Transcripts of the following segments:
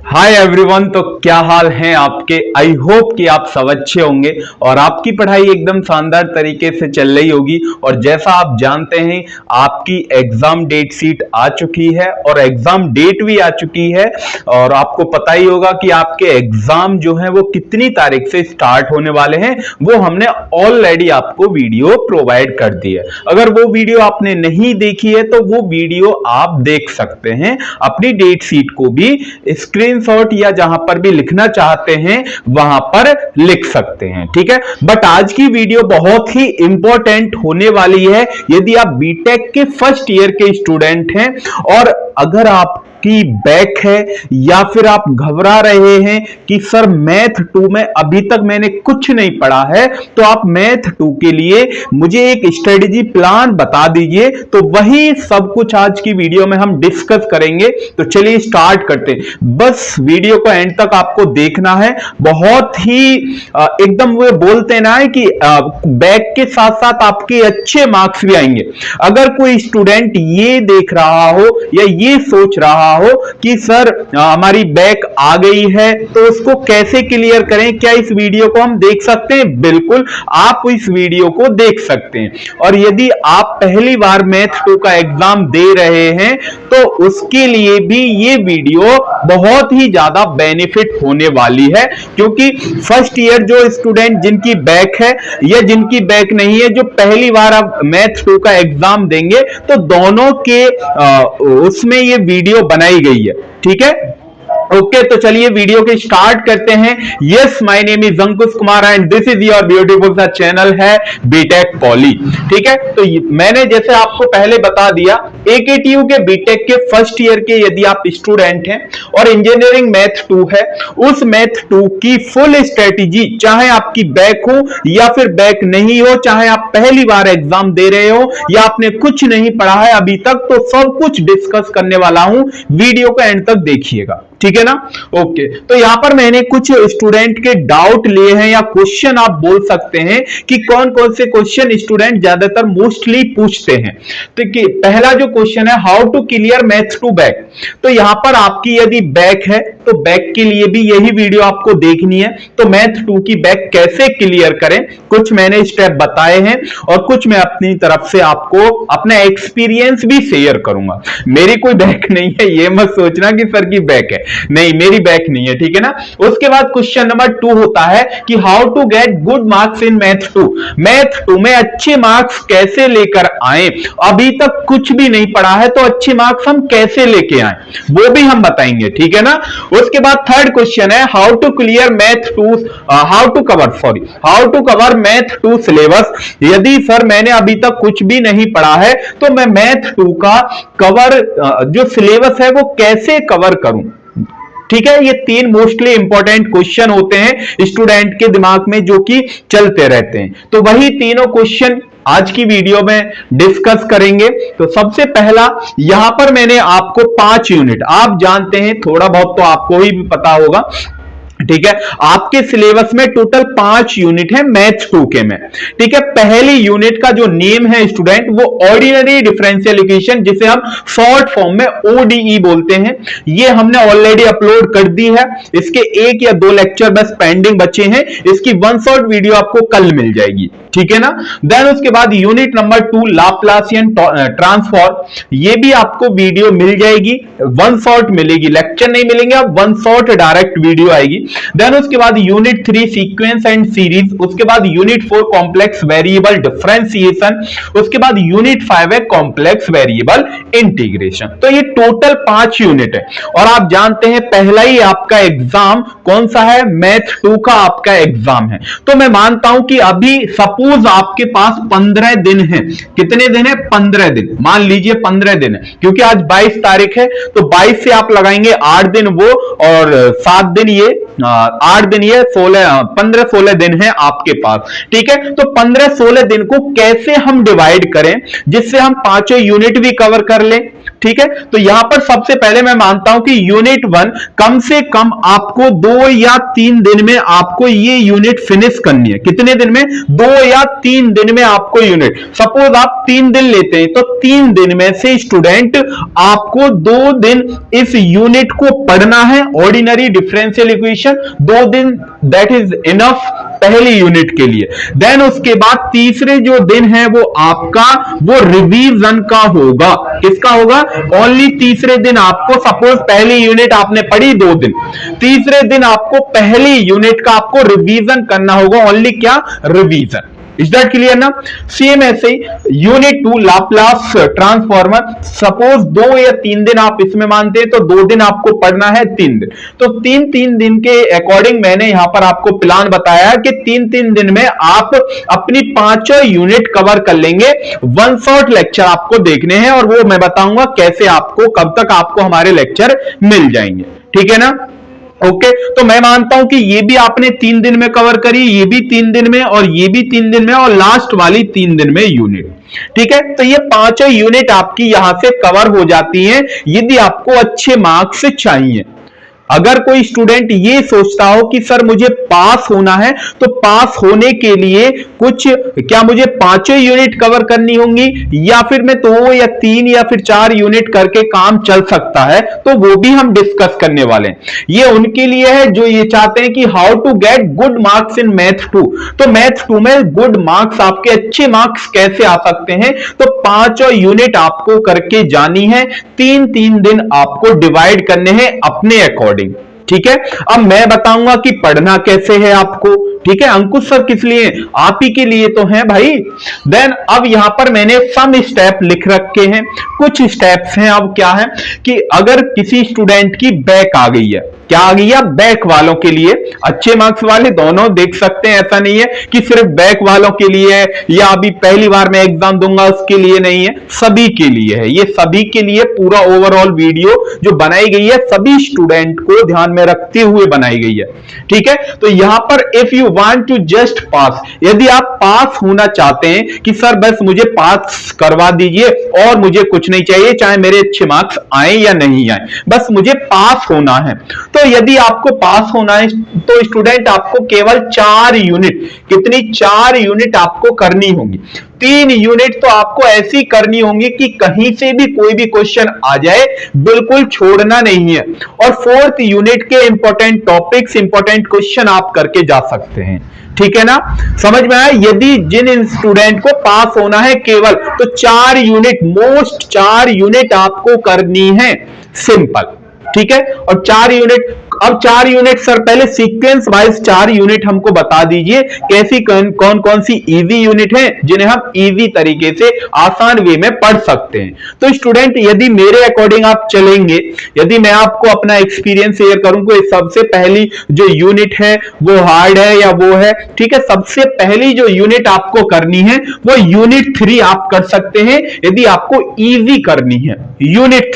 Hi everyone. तो क्या हाल है आपके। आई होप कि आप सब अच्छे होंगे और आपकी पढ़ाई एकदम शानदार तरीके से चल रही होगी। और जैसा आप जानते हैं आपकी एग्जाम डेट शीट आ चुकी है और एग्जाम डेट भी आ चुकी है और आपको पता ही होगा कि आपके एग्जाम जो है वो कितनी तारीख से स्टार्ट होने वाले हैं। वो हमने ऑलरेडी आपको वीडियो प्रोवाइड कर दी है। अगर वो वीडियो आपने नहीं देखी है तो वो वीडियो आप देख सकते हैं। अपनी डेट शीट को भी स्क्रीनशॉट या जहां पर भी लिखना चाहते हैं वहां पर लिख सकते हैं, ठीक है। बट आज की वीडियो बहुत ही इंपॉर्टेंट होने वाली है यदि आप बीटेक के फर्स्ट ईयर के स्टूडेंट हैं और अगर आप की बैक है या फिर आप घबरा रहे हैं कि सर मैथ 2 में अभी तक मैंने कुछ नहीं पढ़ा है, तो आप मैथ 2 के लिए मुझे एक स्ट्रेटेजी प्लान बता दीजिए। तो वही सब कुछ आज की वीडियो में हम डिस्कस करेंगे। तो चलिए स्टार्ट करते हैं। बस वीडियो को एंड तक आपको देखना है। बहुत ही एकदम वो बोलते ना है कि बैक के साथ साथ आपके अच्छे मार्क्स भी आएंगे। अगर कोई स्टूडेंट ये देख रहा हो या ये सोच रहा हो कि सर हमारी बैक आ गई है तो उसको कैसे क्लियर करें, क्या इस वीडियो को हम देख सकते हैं? बिल्कुल आप इस वीडियो को देख सकते हैं। और यदि आप पहली बार मैथ 2 का एग्जाम दे रहे हैं तो उसके लिए भी ये वीडियो बहुत ही ज्यादा बेनिफिट होने वाली है, क्योंकि फर्स्ट ईयर जो स्टूडेंट जिनकी बैक है या जिनकी बैक नहीं है, जो पहली बार अब मैथ 2 का एग्जाम देंगे, तो दोनों के उसमें ये वीडियो बनाई गई है, ठीक है। ओके, तो चलिए वीडियो के स्टार्ट करते हैं। Yes, my name is Ankush Kumar and this is your beautiful सा चैनल है बीटेक पॉली, ठीक है। तो मैंने जैसे आपको पहले बता दिया, एकेटीयू के बीटेक के फर्स्ट ईयर के यदि आप स्टूडेंट हैं और इंजीनियरिंग मैथ 2 है, उस मैथ 2 की फुल स्ट्रेटेजी, चाहे आपकी बैक हो या फिर बैक नहीं हो, चाहे आप पहली बार एग्जाम दे रहे हो या आपने कुछ नहीं पढ़ा है अभी तक, तो सब कुछ डिस्कस करने वाला हूं। वीडियो को एंड तक देखिएगा, ठीक है ना। ओके, तो यहां पर मैंने कुछ स्टूडेंट के डाउट लिए हैं या क्वेश्चन आप बोल सकते हैं कि कौन कौन से क्वेश्चन स्टूडेंट ज्यादातर मोस्टली पूछते हैं। तो कि पहला जो क्वेश्चन है, how to clear math 2 back. तो यहां पर आपकी यदि बैक है तो बैक के लिए भी यही वीडियो आपको देखनी है। तो मैथ 2 की बैक कैसे क्लियर करें, कुछ मैंने स्टेप बताए हैं और कुछ मैं अपनी तरफ से आपको अपना एक्सपीरियंस भी शेयर करूंगा। मेरी कोई बैक नहीं है, ये मत सोचना कि सर की बैक है, नहीं मेरी बैक नहीं है, ठीक है ना। उसके बाद क्वेश्चन नंबर 2 होता है कि how to get good marks in math 2। Math 2 में अच्छे मार्क्स कैसे लेकर आए। अभी तक कुछ भी नहीं पढ़ा है तो अच्छे मार्क्स हम कैसे लेके आए, वो भी हम बताएंगे, ठीक है ना। उसके बाद थर्ड क्वेश्चन है, how to clear math 2, how to cover math 2 syllabus. यदि सर मैंने अभी तक कुछ भी नहीं पढ़ा है तो मैं मैथ 2 का कवर जो सिलेबस है वो कैसे कवर करूं, ठीक है। ये 3 मोस्टली इंपॉर्टेंट क्वेश्चन होते हैं स्टूडेंट के दिमाग में जो कि चलते रहते हैं। तो वही तीनों क्वेश्चन आज की वीडियो में डिस्कस करेंगे। तो सबसे पहला यहां पर मैंने आपको 5 यूनिट, आप जानते हैं थोड़ा बहुत तो आपको ही भी पता होगा, ठीक है। आपके सिलेबस में टोटल 5 यूनिट है मैथ 2 के में, ठीक है। पहली यूनिट का जो नेम है स्टूडेंट वो ऑर्डिनरी डिफरेंशियल इक्वेशन, जिसे हम शॉर्ट फॉर्म में ओडीई बोलते हैं। ये हमने ऑलरेडी अपलोड कर दी है। इसके 1 या 2 लेक्चर बस पेंडिंग बचे हैं। इसकी 1 शॉट वीडियो आपको कल मिल जाएगी, ठीक है ना। देन उसके बाद यूनिट नंबर 2 लाप्लासियन ट्रांसफॉर्म, ये भी आपको वीडियो मिल जाएगी, 1 शॉट मिलेगी, लेक्चर नहीं मिलेंगे, अब 1 शॉट डायरेक्ट वीडियो आएगी। देन उसके बाद यूनिट 3 सीक्वेंस एंड सीरीज, उसके बाद यूनिट 4 कॉम्प्लेक्स वेरिएबल डिफरेंशिएशन, उसके बाद यूनिट 5 है कॉम्प्लेक्स वेरिएबल इंटीग्रेशन। तो ये टोटल 5 यूनिट है। और आप जानते हैं पहला ही आपका एग्जाम कौन सा है, मैथ 2 का आपका एग्जाम है। तो मैं मानता हूं कि अभी सपोज आपके पास 15 दिन है। कितने दिन है? 15 दिन, मान लीजिए 15 दिन है, क्योंकि आज 22 तारीख है तो 22 से आप लगाएंगे 8 दिन वो और 7 दिन ये, 8 दिन, ये 15-16 दिन है आपके पास, ठीक है। तो 15-16 दिन को कैसे हम डिवाइड करें जिससे हम पांचों यूनिट भी कवर कर लें, ठीक है। तो यहां पर सबसे पहले मैं मानता हूं कि यूनिट 1 कम से कम आपको 2 या 3 दिन में आपको ये यूनिट फिनिश करनी है। कितने दिन में? 2 या 3 दिन में आपको यूनिट, सपोज आप 3 दिन लेते हैं तो 3 दिन में से स्टूडेंट आपको 2 दिन इस यूनिट को पढ़ना है, ऑर्डिनरी डिफरेंशियल इक्वेशन 2 दिन, दैट इज इनफ पहली यूनिट के लिए। देन उसके बाद तीसरे जो दिन है वो आपका वो रिवीजन का होगा। किसका होगा? ओनली तीसरे दिन आपको, सपोज पहली यूनिट आपने पढ़ी 2 दिन, तीसरे दिन आपको पहली यूनिट का आपको रिवीजन करना होगा। ओनली क्या? रिवीजन। इज दैट क्लियर ना? सेम ऐसे ही यूनिट 2 लाप्लास ट्रांसफॉर्मर, सपोज 2 या 3 दिन आप इसमें मानते हैं तो 2 दिन आपको पढ़ना है, 3 दिन, तो 3-3 दिन के अकॉर्डिंग मैंने यहां पर आपको प्लान बताया कि 3-3 दिन में आप अपनी पांचों यूनिट कवर कर लेंगे। 1 शॉट लेक्चर आपको देखने हैं और वो मैं बताऊंगा कैसे आपको, कब तक आपको हमारे लेक्चर मिल जाएंगे, ठीक है ना? ओके, तो मैं मानता हूं कि ये भी आपने 3 दिन में कवर करी, ये भी 3 दिन में, और ये भी 3 दिन में, और लास्ट वाली 3 दिन में यूनिट, ठीक है। तो ये पांचों यूनिट आपकी यहां से कवर हो जाती हैं यदि आपको अच्छे मार्क्स चाहिए। अगर कोई स्टूडेंट ये सोचता हो कि सर मुझे पास होना है, तो पास होने के लिए कुछ क्या मुझे पांचों यूनिट कवर करनी होंगी या फिर मैं 2 या 3 या फिर 4 यूनिट करके काम चल सकता है, तो वो भी हम डिस्कस करने वाले हैं। ये उनके लिए है जो ये चाहते हैं कि how to get good marks in math 2। तो मैथ 2 में गुड मार्क्स, आपके अच्छे मार्क्स कैसे आ सकते हैं? तो पांचों यूनिट आपको करके जानी है, 3-3 दिन आपको डिवाइड करने हैं अपने अकॉर्डिंग, ठीक है। अब मैं बताऊंगा कि पढ़ना कैसे है आपको, ठीक है। अंकुश सर किस लिए? आप ही के लिए तो हैं भाई। देन अब यहां पर मैंने सम स्टेप लिख रखे हैं, कुछ स्टेप्स हैं। अब क्या है कि अगर किसी स्टूडेंट की बैक आ गई है, क्या आ गई है? बैक वालों के लिए, अच्छे मार्क्स वाले दोनों देख सकते हैं, ऐसा नहीं है कि सिर्फ बैक वालों के लिए है या अभी पहली बार मैं एग्जाम दूंगा उसके लिए नहीं है, सभी के लिए है। ये सभी के लिए पूरा ओवरऑल वीडियो जो बनाई गई है सभी स्टूडेंट को ध्यान में रखते हुए बनाई गई है, ठीक है। तो यहां पर if you want to just pass, यदि आप पास होना चाहते हैं कि सर बस मुझे पास करवा दीजिए और मुझे कुछ नहीं चाहिए, चाहे मेरे अच्छे मार्क्स आए या नहीं आए, बस मुझे पास होना है, तो यदि आपको पास होना है तो स्टूडेंट आपको केवल 4 यूनिट, कितनी? 4 यूनिट आपको करनी होगी। 3 यूनिट तो आपको ऐसी करनी होंगी कि कहीं से भी कोई भी क्वेश्चन आ जाए, बिल्कुल छोड़ना नहीं है। और 4th यूनिट के इंपॉर्टेंट टॉपिक्स, इंपॉर्टेंट क्वेश्चन आप करके जा सकते हैं, ठीक है ना? समझ में आया? यदि जिन स्टूडेंट को पास होना है केवल, तो 4 यूनिट, मोस्ट 4 यूनिट आपको करनी है, सिंपल, ठीक है। और 4 यूनिट, अब 4 यूनिट सर पहले सीक्वेंस वाइज 4 यूनिट हमको बता दीजिए, कैसी कौन कौन सी इजी यूनिट है जिन्हें हम इजी तरीके से आसान वे में पढ़ सकते हैं। तो स्टूडेंट यदि मेरे अकॉर्डिंग आप चलेंगे, यदि मैं आपको अपना एक्सपीरियंस शेयर करूं तो सबसे पहली जो यूनिट है वो हार्ड है या वो है, ठीक है। सबसे पहली जो यूनिट आपको करनी है वो यूनिट 3 आप कर सकते हैं यदि आपको इजी करनी है। यूनिट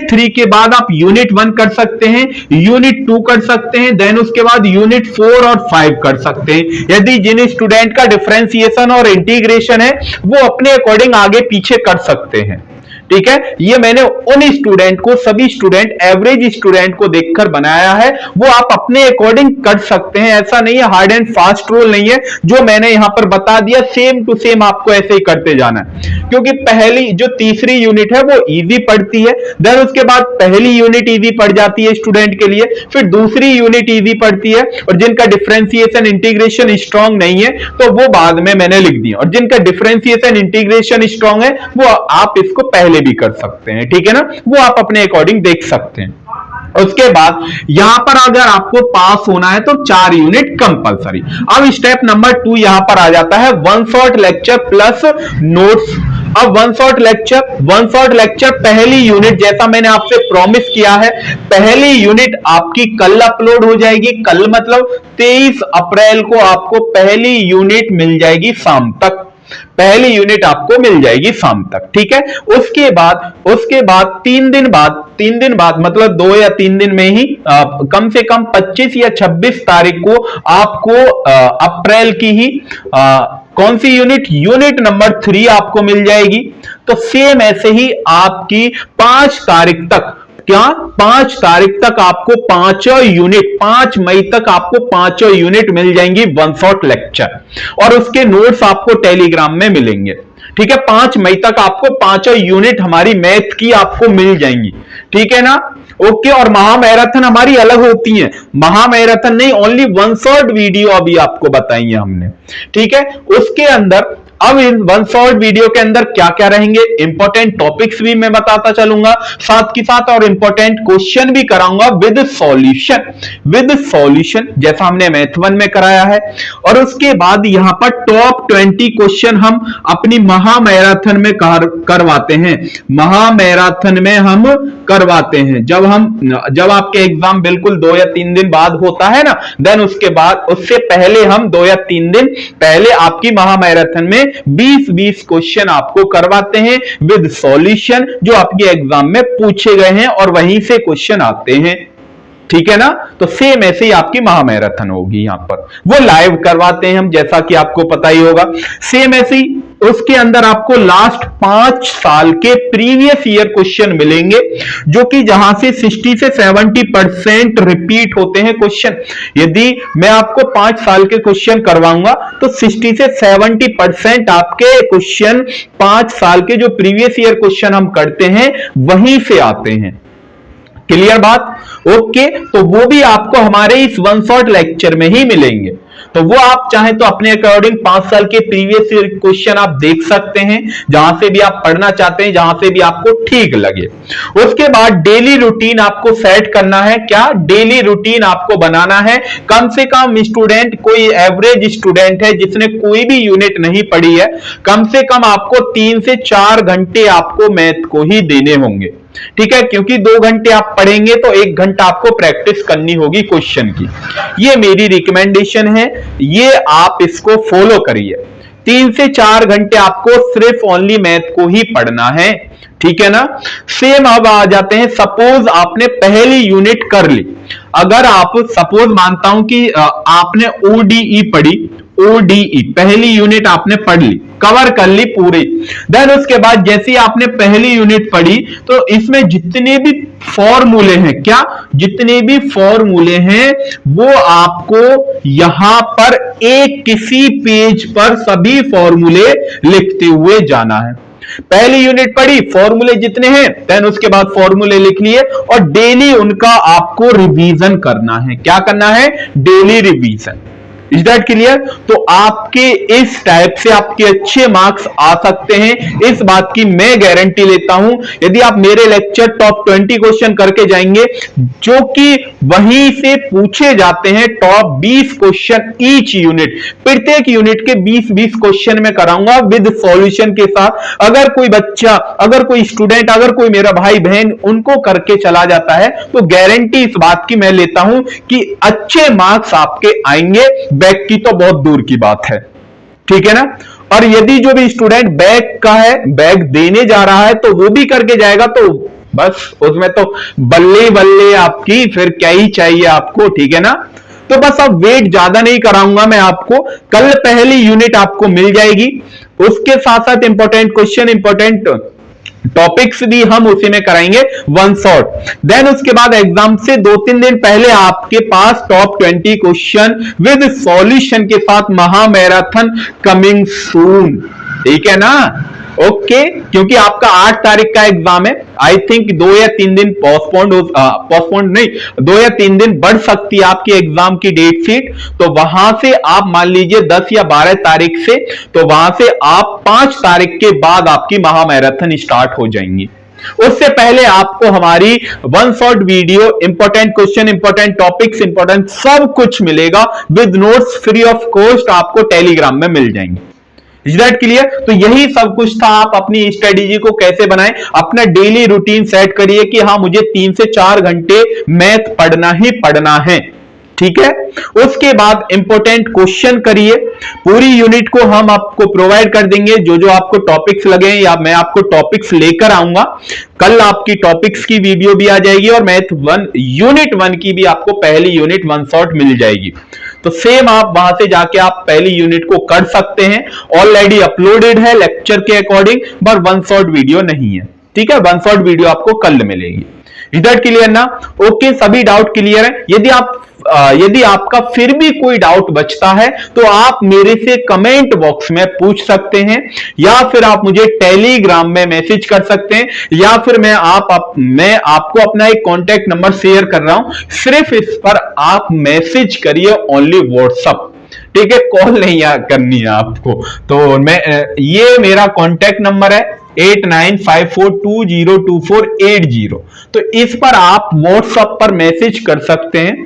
3 के बाद आप यूनिट 1 कर सकते हैं, यूनिट 2 कर सकते हैं, देन उसके बाद यूनिट 4 और 5 कर सकते हैं। यदि जिन स्टूडेंट का डिफरेंशिएशन और इंटीग्रेशन है वो अपने अकॉर्डिंग आगे पीछे कर सकते हैं, ठीक है। ये मैंने उन स्टूडेंट को, सभी स्टूडेंट, एवरेज स्टूडेंट को देखकर बनाया है, वो आप अपने अकॉर्डिंग कर सकते हैं। ऐसा नहीं है, हार्ड एंड फास्ट रूल नहीं है, जो मैंने यहां पर बता दिया सेम टू सेम आपको ऐसे ही करते जाना है। क्योंकि पहली जो तीसरी यूनिट है वो इजी पड़ती है, देन उसके बाद पहली यूनिट इजी पड़ जाती है स्टूडेंट के लिए, फिर दूसरी यूनिट इजी पड़ती है, और जिनका डिफरेंशिएशन इंटीग्रेशन स्ट्रांग नहीं है तो वो बाद में मैंने लिख दिया, और जिनका डिफरेंशिएशन इंटीग्रेशन स्ट्रांग है वो आप इसको पहले भी कर सकते हैं, ठीक है ना। वो आप अपने अकॉर्डिंग देख सकते हैं। उसके बाद यहां पर अगर आपको पास होना है तो 4 यूनिट कंपलसरी। अब स्टेप नंबर 2 यहां पर आ जाता है 1 शॉट लेक्चर प्लस नोट्स। अब 1 शॉट लेक्चर पहली यूनिट, जैसा मैंने आपसे प्रॉमिस किया है, पहली यूनिट आपकी कल अपलोड हो जाएगी। कल मतलब 23 अप्रैल को आपको पहली यूनिट मिल जाएगी शाम तक। पहली यूनिट आपको मिल जाएगी शाम तक, ठीक है। उसके बाद 3 दिन बाद मतलब 2 या 3 दिन में ही कम से कम 25 या 26 तारीख को आपको अप्रैल की ही कौन सी यूनिट नंबर 3 आपको मिल जाएगी। तो सेम ऐसे ही आपकी 5 तारीख तक, क्या 5 तारीख तक आपको 5 मई तक आपको 5 यूनिट मिल जाएंगी वन शॉट लेक्चर, और उसके नोट्स आपको टेलीग्राम में मिलेंगे, ठीक है। 5 मई तक आपको 5 यूनिट हमारी मैथ की आपको मिल जाएंगी, ठीक है ना। ओके, और महामैराथन हमारी अलग होती है, महामैराथन नहीं, ओनली वन शॉट वीडियो अभी आपको बताई है हमने, ठीक है। उसके अंदर अब इन वन शॉट वीडियो के अंदर क्या क्या रहेंगे, इंपॉर्टेंट टॉपिक्स भी मैं बताता चलूंगा साथ के साथ, और इंपॉर्टेंट क्वेश्चन भी कराऊंगा विद सॉल्यूशन जैसा हमने मैथ 1 में कराया है। और उसके बाद यहां पर टॉप 20 क्वेश्चन हम अपनी महामैराथन में करवाते हैं, महामैराथन में हम करवाते हैं। जब आपके एग्जाम बिल्कुल 2 या 3 दिन बाद होता है ना, देन उसके बाद उससे पहले हम 2 या 3 दिन पहले आपकी महामैराथन में 20 क्वेश्चन आपको करवाते हैं विद सॉल्यूशन, जो आपके एग्जाम में पूछे गए हैं और वहीं से क्वेश्चन आते हैं, ठीक है ना। तो सेम ऐसे ही आपकी महामैराथन होगी, यहां पर वो लाइव करवाते हैं हम, जैसा कि आपको पता ही होगा। सेम ऐसे ही उसके अंदर आपको लास्ट 5 साल के प्रीवियस ईयर क्वेश्चन मिलेंगे, जो कि जहां से 60 से 70% रिपीट होते हैं क्वेश्चन। यदि मैं आपको 5 साल के क्वेश्चन करवाऊंगा तो 60 से 70% आपके क्वेश्चन 5 साल के जो प्रीवियस ईयर क्वेश्चन हम करते हैं वहीं से आते हैं। क्लियर बात? ओके, तो वो भी आपको हमारे इस वन शॉट लेक्चर में ही मिलेंगे। तो वो आप चाहें तो अपने अकॉर्डिंग 5 साल के प्रीवियस ईयर क्वेश्चन आप देख सकते हैं, जहां से भी आप पढ़ना चाहते हैं, जहां से भी आपको ठीक लगे। उसके बाद डेली रूटीन आपको सेट करना है। क्या डेली रूटीन आपको बनाना है? कम से कम स्टूडेंट, कोई एवरेज स्टूडेंट है जिसने कोई भी यूनिट नहीं पढ़ी है, कम से कम आपको 3 से 4 घंटे आपको मैथ को ही देने होंगे, ठीक है। क्योंकि 2 घंटे आप पढ़ेंगे तो 1 घंटा आपको प्रैक्टिस करनी होगी क्वेश्चन की। ये मेरी रिकमेंडेशन है, ये आप इसको फॉलो करिए। 3 से 4 घंटे आपको सिर्फ ओनली मैथ को ही पढ़ना है, ठीक है ना। सेम अब आ जाते हैं, सपोज आपने पहली यूनिट कर ली, अगर आप सपोज मानता हूं कि आपने ओडीई पढ़ी, ओडीई पहली यूनिट आपने पढ़ ली, कवर कर ली पूरी। देन उसके बाद जैसे ही आपने पहली यूनिट पढ़ी तो इसमें जितने भी फॉर्मूले हैं, क्या जितने भी फॉर्मूले हैं वो आपको यहां पर एक किसी पेज पर सभी फॉर्मूले लिखते हुए जाना है। पहली यूनिट पढ़ी, फॉर्मूले जितने हैं, देन उसके बाद फॉर्मूले लिख लिए और डेली उनका आपको रिवीजन करना है। क्या करना है? Daily revision. Is that clear? तो आपके इस टाइप से आपके अच्छे मार्क्स आ सकते हैं, इस बात की मैं गारंटी लेता हूं। यदि आप मेरे लेक्चर टॉप 20 क्वेश्चन करके जाएंगे, जो कि वहीं से पूछे जाते हैं, टॉप 20 क्वेश्चन ईच यूनिट, प्रत्येक यूनिट के 20 क्वेश्चन में कराऊंगा विद सॉल्यूशन के साथ। अगर कोई बच्चा, अगर कोई स्टूडेंट, अगर कोई मेरा भाई बहन उनको करके चला जाता है तो गारंटी इस बात की मैं लेता हूं कि अच्छे मार्क्स आपके आएंगे। बैक की तो बहुत दूर की बात है, ठीक है ना। और यदि जो भी स्टूडेंट बैक का है, बैक देने जा रहा है, तो वो भी करके जाएगा तो बस उसमें तो बल्ले बल्ले आपकी, फिर क्या ही चाहिए आपको, ठीक है ना। तो बस अब वेट ज्यादा नहीं कराऊंगा मैं आपको, कल पहली यूनिट आपको मिल जाएगी। उसके साथ साथ इंपॉर्टेंट क्वेश्चन, इंपॉर्टेंट टॉपिक्स भी हम उसी में कराएंगे वन शॉट। देन उसके बाद एग्जाम से 2-3 दिन पहले आपके पास टॉप 20 क्वेश्चन विद सॉल्यूशन के साथ महामैराथन कमिंग सून, ठीक है ना। ओके, क्योंकि आपका 8 तारीख का एग्जाम है, आई थिंक 2 या 3 दिन पोस्टपोन्ड नहीं, 2 या 3 दिन बढ़ सकती है आपकी एग्जाम की डेट शीट। तो वहां से आप मान लीजिए 10 या 12 तारीख से, तो वहां से आप 5 तारीख के बाद आपकी महामैराथन स्टार्ट हो जाएंगी। उससे पहले आपको हमारी one shot video, important question, important topics, important सब कुछ मिलेगा with notes, free of cost आपको टेलीग्राम में मिल जाएंगे। Is that clear? तो यही सब कुछ था। आप अपनी स्ट्रेटेजी को कैसे बनाएं, अपना डेली रूटीन सेट करिए कि हाँ मुझे 3 से 4 घंटे मैथ पढ़ना ही पढ़ना है, ठीक है। उसके बाद इंपॉर्टेंट क्वेश्चन करिए, पूरी यूनिट को हम आपको प्रोवाइड कर देंगे, जो जो आपको टॉपिक्स लगे या मैं आपको टॉपिक्स लेकर आऊंगा। कल आपकी टॉपिक्स की वीडियो भी आ जाएगी और मैथ 1 यूनिट 1 की भी आपको पहली यूनिट 1 शॉट मिल जाएगी। तो सेम आप वहां से जाके आप पहली यूनिट को कर सकते हैं, ऑलरेडी अपलोडेड है लेक्चर के अकॉर्डिंग, पर 1 शॉट वीडियो नहीं है, ठीक है। 1 शॉट वीडियो आपको कल मिलेगी। इधर क्लियर ना? ओके, सभी डाउट क्लियर है? यदि आपका फिर भी कोई डाउट बचता है तो आप मेरे से कमेंट बॉक्स में पूछ सकते हैं, या फिर आप मुझे टेलीग्राम में मैसेज कर सकते हैं, या फिर मैं आपको अपना एक कांटेक्ट नंबर शेयर कर रहा हूं, सिर्फ इस पर आप मैसेज करिए, ओनली व्हाट्सएप, ठीक है। कॉल नहीं करनी है आपको। तो ये मेरा कांटेक्ट नंबर है 8954202480। तो इस पर आप व्हाट्सएप पर मैसेज कर सकते हैं,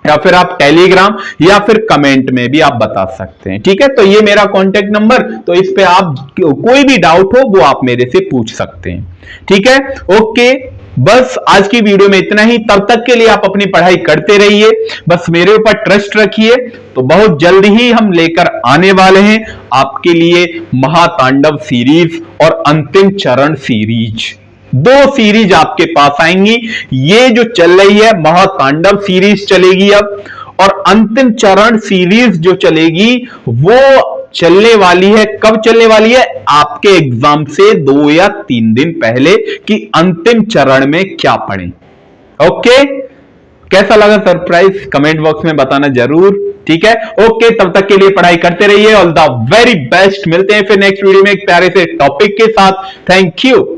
या फिर आप टेलीग्राम या फिर कमेंट में भी आप बता सकते हैं, ठीक है। तो ये मेरा कांटेक्ट नंबर, तो इस पे आप कोई भी डाउट हो वो आप मेरे से पूछ सकते हैं, ठीक है। ओके, बस आज की वीडियो में इतना ही। तब तक के लिए आप अपनी पढ़ाई करते रहिए, बस मेरे ऊपर ट्रस्ट रखिए। तो बहुत जल्दी ही हम लेकर आने वाले हैं आपके लिए महातांडव सीरीज और अंतिम चरण सीरीज, 2 सीरीज आपके पास आएंगी। ये जो चल रही है महातांडव सीरीज चलेगी अब, और अंतिम चरण सीरीज जो चलेगी वो चलने वाली है, कब चलने वाली है? आपके एग्जाम से 2 या 3 दिन पहले, कि अंतिम चरण में क्या पढ़ें। ओके, कैसा लगा सरप्राइज? कमेंट बॉक्स में बताना जरूर, ठीक है। ओके, तब तक के लिए पढ़ाई करते रहिए। All the very best. मिलते हैं फिर नेक्स्ट वीडियो में एक प्यारे से टॉपिक के साथ। Thank you.